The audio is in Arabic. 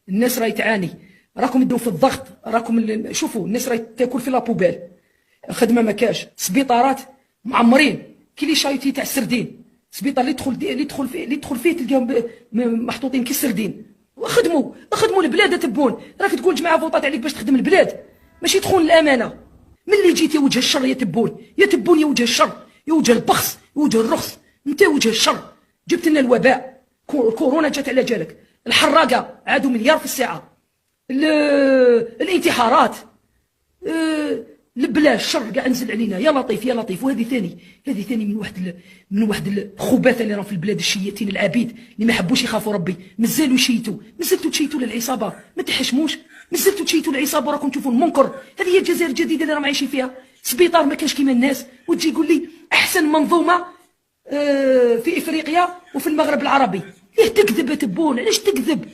الناس راهي تعاني، راكم تدوا في الضغط، راكم شوفوا الناس راهي تاكل في لابوبال، خدمه ما كاش، سبيطارات معمرين، كي لي شايتي تاع السردين، سبيطار اللي يدخل فيه تلقاهم محطوطين كي السردين. خدموا البلاد تبون، راك تقول جماعه فوطات عليك باش تخدم البلاد، ماشي تخون الامانه. ملي جيت يا وجه الشر يا تبون يا وجه الشر، يا وجه البخس، يا وجه الرخص، انت وجه الشر. جبت لنا الوباء، كورونا جات على جالك، الحراقه عادوا مليار في الساعه، الانتحارات، البلا الشر كاع نزل علينا. يا لطيف يا لطيف. وهذه ثاني من واحد الخباثه اللي راهم في البلاد، الشياطين العبيد اللي ما حبوش يخافوا ربي، مازالوا مازلتوا تشيتوا للعصابه، ما تحشموش، مازلتوا تشيتوا للعصابه، راكم تشوفوا المنكر. هذه هي الجزائر الجديده اللي راهم عايشين فيها. سبيطار ما كانش كيما الناس، وتجي تقول لي احسن منظومه في افريقيا وفي المغرب العربي. ليه تكذب يا تبون؟ علاش تكذب؟